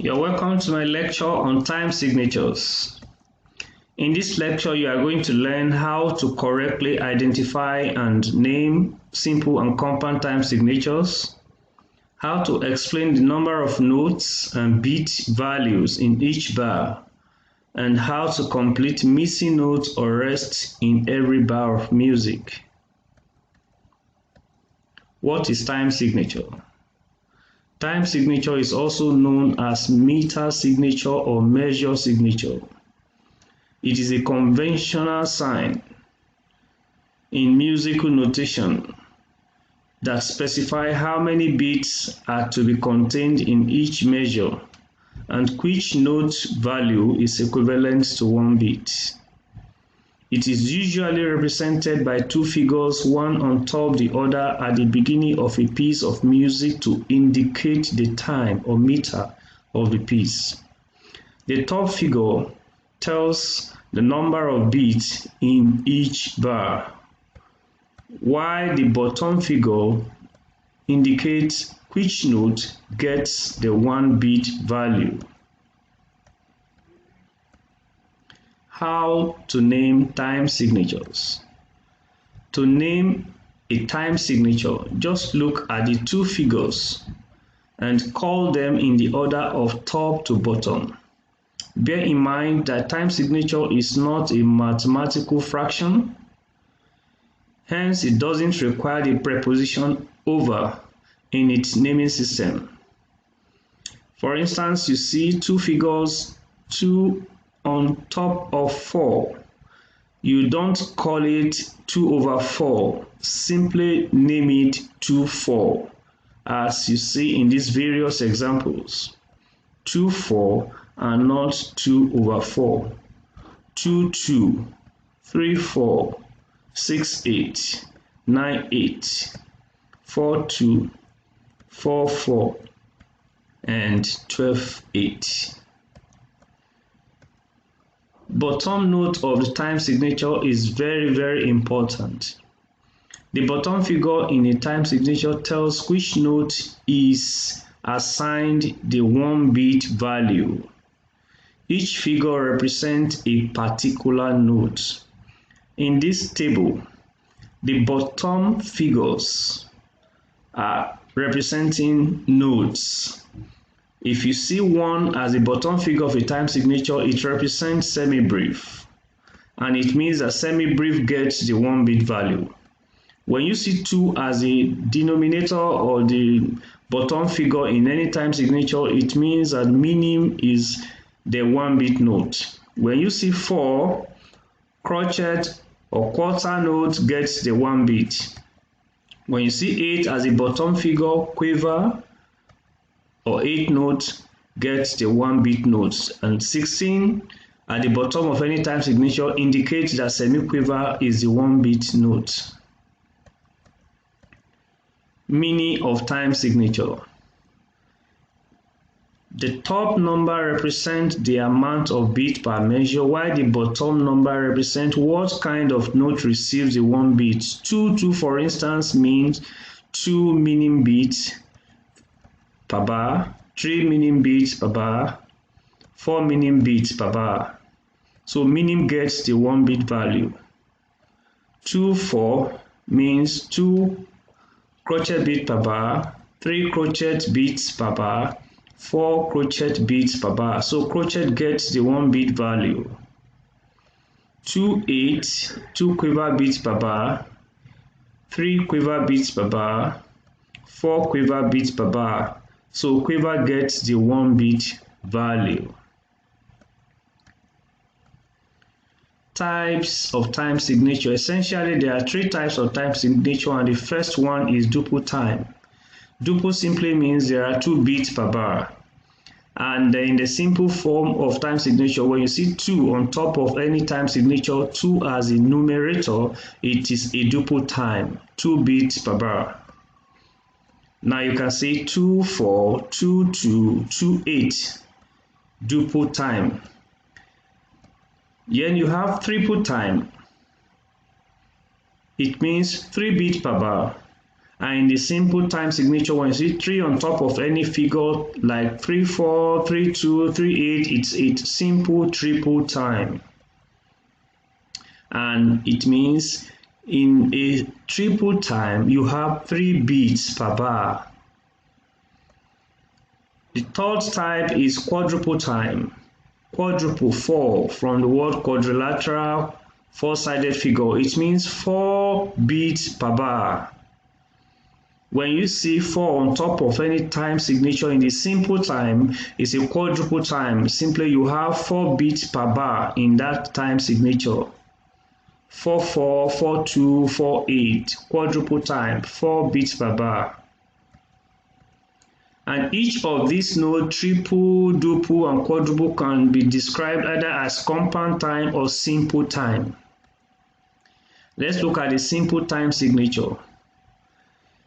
You're welcome to my lecture on time signatures. In this lecture, you are going to learn how to correctly identify and name simple and compound time signatures, how to explain the number of notes and beat values in each bar, and how to complete missing notes or rests in every bar of music. What is time signature? Time signature is also known as meter signature or measure signature. It is a conventional sign in musical notation that specifies how many beats are to be contained in each measure and which note value is equivalent to one beat. It is usually represented by two figures, one on top the other at the beginning of a piece of music to indicate the time or meter of the piece. The top figure tells the number of beats in each bar, while the bottom figure indicates which note gets the one beat value. How to name time signatures. To name a time signature, just look at the two figures and call them in the order of top to bottom. Bear in mind that time signature is not a mathematical fraction, hence it doesn't require the preposition over in its naming system. For instance, you see two figures, 2 on top of 4. You don't call it 2/4, simply name it 2/4, as you see in these various examples. 2/4 and not 2/4. 2/2, 3/4, 6/8, 9/8, 4/2, 4/4, and 12/8. Bottom note of the time signature is very important. The bottom figure in a time signature tells which note is assigned the one beat value. Each figure represents a particular note. In this table, the bottom figures are representing notes. If you see 1 as the bottom figure of a time signature, it represents semi-brief, and it means that semi-brief gets the one beat value. When you see 2 as a denominator or the bottom figure in any time signature, it means that minim is the one beat note. When you see 4, crotchet or quarter note gets the one beat. When you see 8 as a bottom figure, quiver or 8 note gets the one beat notes, and 16 at the bottom of any time signature indicates that semi-quiver is the one beat note. Meaning of time signature. The top number represents the amount of beat per measure, while the bottom number represents what kind of note receives the one beat. 2/2 for instance means 2 minim beats per bar, 3 minim beats per bar, 4 minim beats per bar. So minim gets the one beat value. 2/4 means 2 crochet beats per bar, 3 crochet beats per bar, 4 crochet beats per bar. So crochet gets the one beat value. 2/8, 2 quiver beats per bar, 3 quiver beats per bar, 4 quiver beats per bar. So quiver gets the one beat value. Types of time signature. Essentially, there are 3 types of time signature, and the first one is duple time. Duple simply means there are 2 beats per bar. And in the simple form of time signature, when you see 2 on top of any time signature, 2 as a numerator, it is a duple time, 2 beats per bar. Now you can say 2/4, 2/2, 2/8, duple time. Then you have triple time. It means 3 beats per bar, And in the simple time signature, when you see 3 on top of any figure like 3/4, 3/2, 3/8, it's simple triple time. And it means in a triple time you have 3 beats per bar. The third type is quadruple time. Quadruple, 4, from the word quadrilateral, 4-sided figure. It means 4 beats per bar. When you see 4 on top of any time signature in the simple time, it's a quadruple time. Simply you have 4 beats per bar in that time signature. 4/4, 4/2, 4/8, quadruple time, 4 beats per bar. And each of these notes, triple, duple, and quadruple, can be described either as compound time or simple time. Let's look at the simple time signature.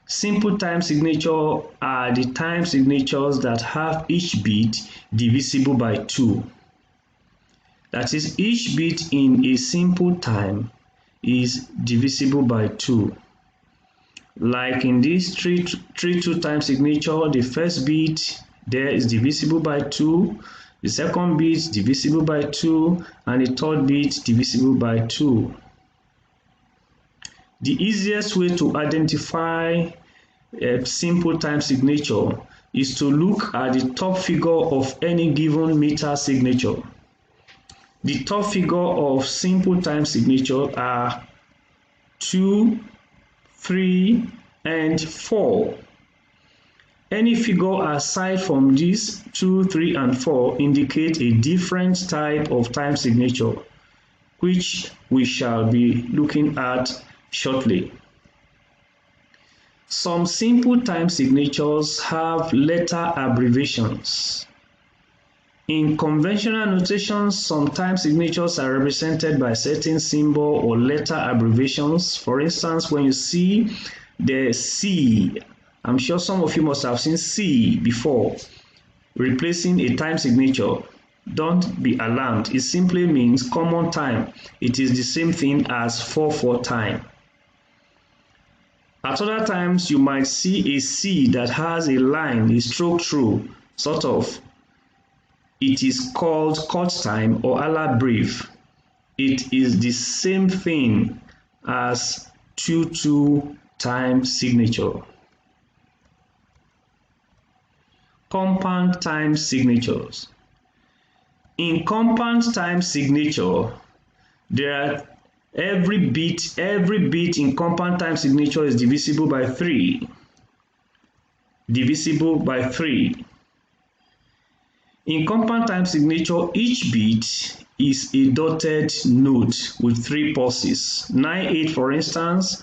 Simple time signature are the time signatures that have each beat divisible by 2. That is, each beat in a simple time is divisible by 2. Like in this 3/2 time signature, the first beat there is divisible by 2, the second beat divisible by 2, and the third beat divisible by 2. The easiest way to identify a simple time signature is to look at the top figure of any given meter signature. The top figure of simple time signature are 2, 3, and 4. Any figure aside from these 2, 3, and 4 indicate a different type of time signature, which we shall be looking at shortly. Some simple time signatures have letter abbreviations. In conventional notations, some time signatures are represented by certain symbol or letter abbreviations. For instance, when you see the C, I'm sure some of you must have seen C before, replacing a time signature. Don't be alarmed. It simply means common time. It is the same thing as 4/4 time. At other times, you might see a C that has a line, a stroke through, sort of. It is called cut time or alabreve. It is the same thing as 2/2 time signature. Compound time signatures. In compound time signature, there are every bit in compound time signature is divisible by 3. Divisible by 3. In compound time signature, each bit is a dotted note with 3 pulses. 9/8, for instance,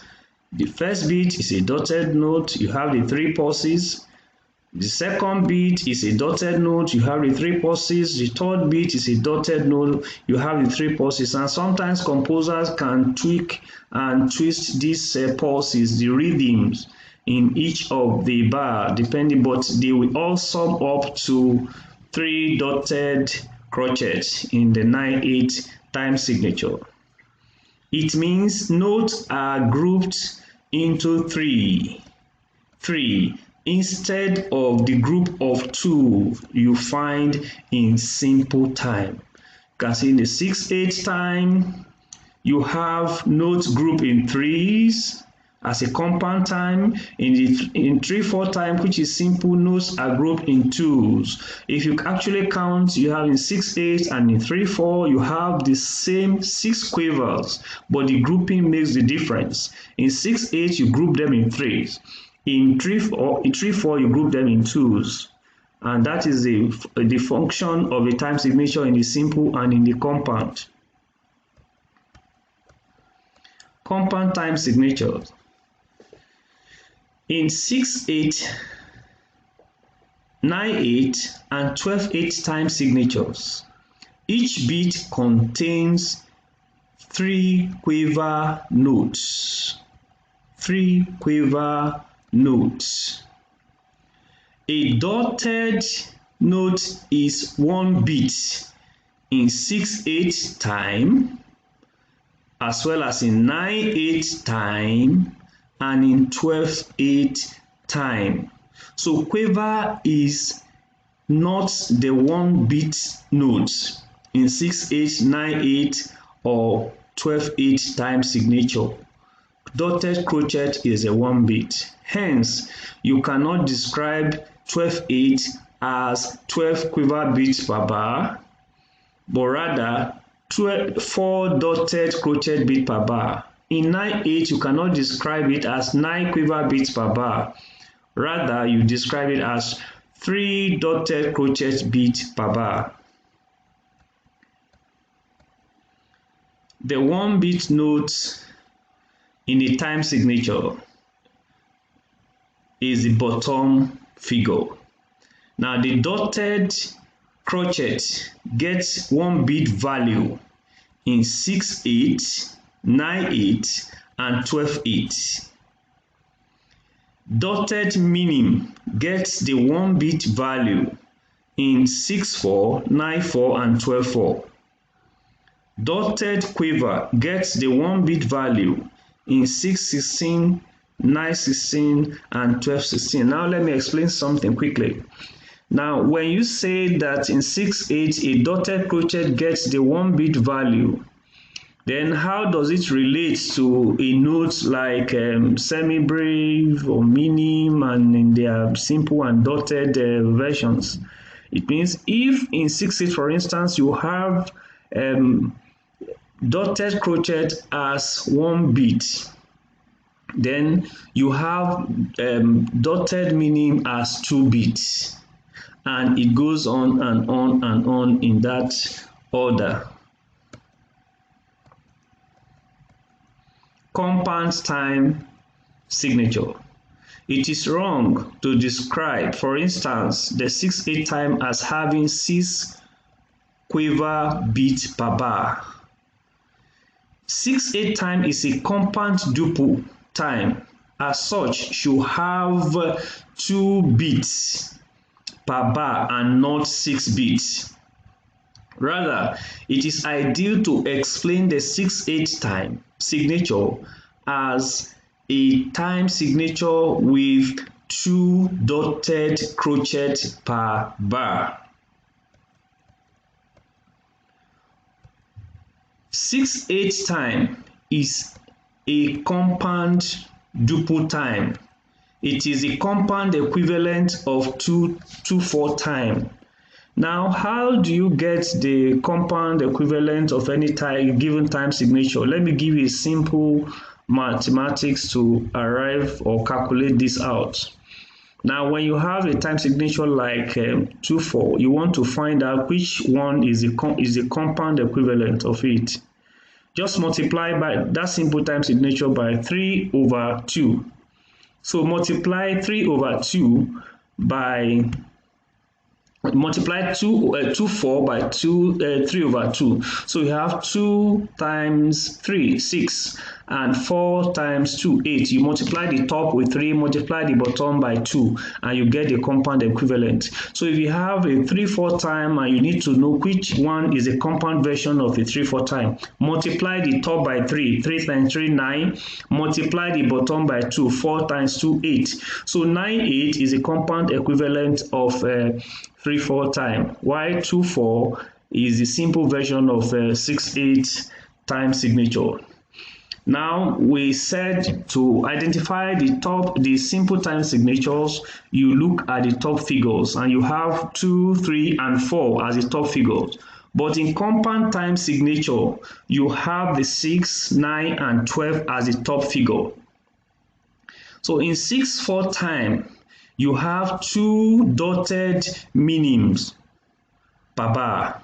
the first bit is a dotted note, you have the 3 pulses. The second bit is a dotted note, you have the 3 pulses. The third bit is a dotted note, you have the 3 pulses. And sometimes composers can tweak and twist these pulses, the rhythms in each of the bar, depending, but they will all sum up to 3 dotted crochets in the 9/8 time signature. It means notes are grouped into 3 instead of the group of 2 you find in simple time. You can see in the 6/8 time, you have notes grouped in 3s as a compound time. In 3/4 time, which is simple, notes are grouped in 2s. If you actually count, you have in 6/8 and in 3/4, you have the same 6 quavers, but the grouping makes the difference. In 6/8, you group them in 3s. In 3/4, you group them in 2s. And that is the function of a time signature in the simple and in the compound. Compound time signatures. In 6/8, 9/8, and 12/8 time signatures, each beat contains 3 quaver notes. 3 quaver notes. A dotted note is 1 beat in 6/8 time, as well as in 9/8 time, and in 12/8 time. So quiver is not the 1-beat note in 6/8, 9/8 or 12/8 time signature. Dotted crochet is a 1-beat. Hence, you cannot describe 12/8 as 12 quiver beats per bar, but rather 4 dotted crochet beats per bar. In 9/8, you cannot describe it as 9 quiver beats per bar. Rather, you describe it as 3 dotted crochet beats per bar. The 1-beat note in the time signature is the bottom figure. Now the dotted crochet gets 1-beat value in 6/8, 9/8 and 12/8. Dotted minim gets the 1-beat value in 6/4, 9/4 and 12/4. Dotted quiver gets the 1-beat value in 6/16, 9/16 and 12/16. Now let me explain something quickly. Now when you say that in 6/8 a dotted crochet gets the 1-beat value, then how does it relate to a note like semi-breve or minim and in their simple and dotted versions? It means if in 6/8, for instance, you have dotted crochet as 1 beat, then you have dotted minim as 2 beats, and it goes on and on and on in that order. Compound time signature. It is wrong to describe, for instance, the 6/8 time as having 6 quiver beats per bar. 6/8 time is a compound duple time. As such, should have 2 beats per bar and not 6 beats. Rather, it is ideal to explain the 6/8 time signature as a time signature with 2 dotted crochet per bar. 6/8 time is a compound duple time. It is the compound equivalent of 2/4 time. Now, how do you get the compound equivalent of any time, given time signature? Let me give you a simple mathematics to arrive or calculate this out. Now, when you have a time signature like 2/4, you want to find out which one is the compound equivalent of it. Just multiply by that simple time signature by 3/2. So multiply 3/2 by multiply 2/4 by 3/2. So you have 2 times 3, 6, and 4 times 2, 8. You multiply the top with 3, multiply the bottom by 2, and you get the compound equivalent. So if you have a 3/4 time and you need to know which one is a compound version of the 3/4 time, multiply the top by 3, 3 times 3, 9, multiply the bottom by 2, 4 times 2, 8. So 9/8 is a compound equivalent of 3/4 time, while 2/4 is the simple version of 6/8 time signature. Now we said to identify the simple time signatures, you look at the top figures and you have 2, 3 and 4 as the top figures. But in compound time signature, you have the 6, 9 and 12 as the top figure. So in 6/4 time, you have 2 dotted minims per bar.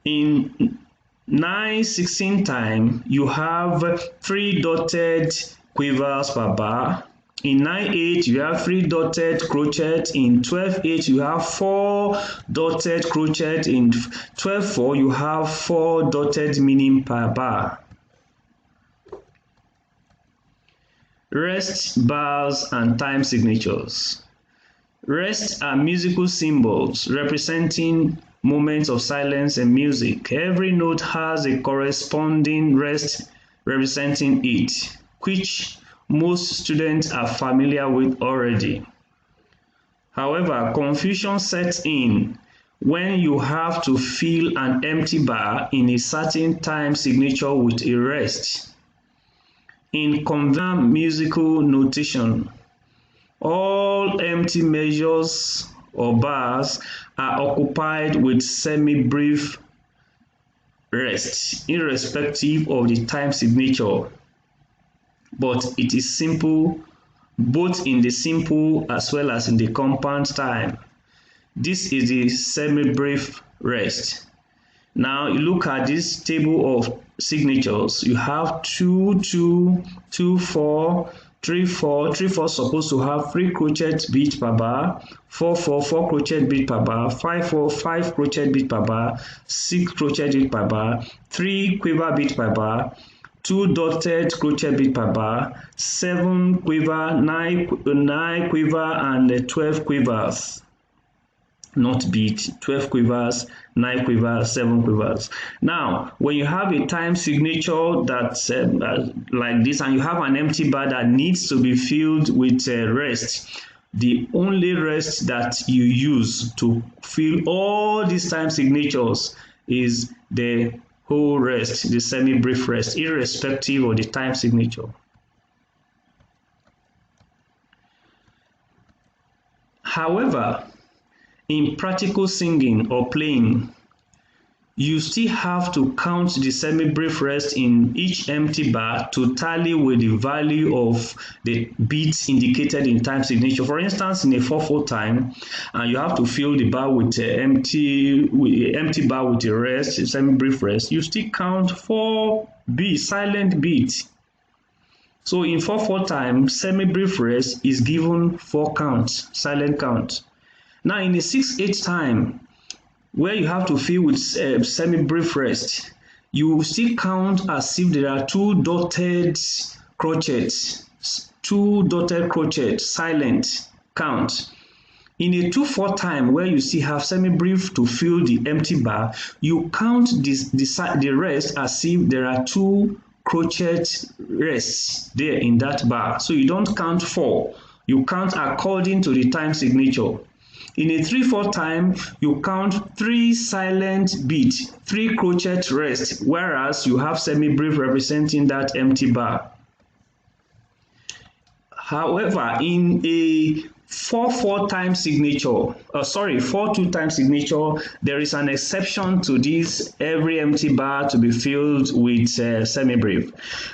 In 9/16 time, you have 3 dotted quivers per bar. In 9/8, you have 3 dotted crochet. In 12/8, you have 4 dotted crochet. In 12/4, you have 4 dotted minim per bar. Rest bars and time signatures. Rest are musical symbols representing moments of silence and music. Every note has a corresponding rest representing it, which most students are familiar with already. However, confusion sets in when you have to fill an empty bar in a certain time signature with a rest. In conventional musical notation, all empty measures or bars are occupied with semi-brief rest, irrespective of the time signature, but it is simple both in the simple as well as in the compound time. This is the semi-brief rest. Now you look at this table of signatures. You have 2, 2, 2, 4, 3, 4. 3, 4 supposed to have 3 crochet beats per bar, 4, 4, 4 crochet beats per bar, 5, 4, 5 crochet beats per bar, 6 crochet beats per bar, 3 quiver beats per bar, 2 dotted crochet beats per bar, 7 quiver, 9 quiver, and 12 quivers. Not beat, 12 quivers, 9 quivers, 7 quivers. Now, when you have a time signature that's like this, and you have an empty bar that needs to be filled with rest, the only rest that you use to fill all these time signatures is the whole rest, the semi-brief rest, irrespective of the time signature. However, in practical singing or playing, you still have to count the semi-brief rest in each empty bar to tally with the value of the beats indicated in time signature. For instance, in a 4/4 time, and you have to fill the bar with empty bar with a rest, a semi-brief rest, you still count 4 beats, silent beats. So in 4/4 time, semi-brief rest is given 4 counts, silent count. Now in a 6/8 time, where you have to fill with semi-brief rest, you still count as if there are 2 dotted crochets, 2 dotted crochets, silent count. In a 2/4 time, where you still have semi-brief to fill the empty bar, you count the rest as if there are 2 crochet rests there in that bar. So you don't count 4, you count according to the time signature. In a 3/4 time, you count 3 silent beats, 3 crochet rest, whereas you have semi-brief representing that empty bar. However, in a 4/4 time signature, 4/2 time signature, there is an exception to this: every empty bar to be filled with semi-brief.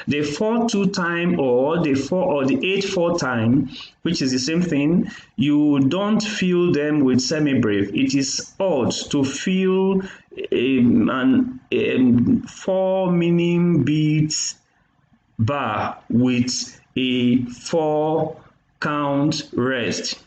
The 4/2 time or the 8/4 time, which is the same thing, you don't fill them with semi-brief. It is odd to fill an 4 minim beats bar with a 4 count rest.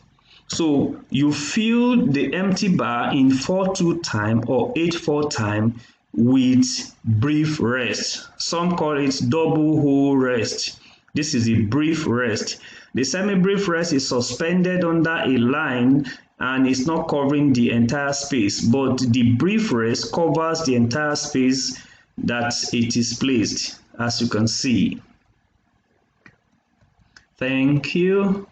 So you fill the empty bar in 4/2 time or 8/4 time with brief rest. Some call it double whole rest. This is a brief rest. The semi-brief rest is suspended under a line and it's not covering the entire space, but the brief rest covers the entire space that it is placed, as you can see. Thank you.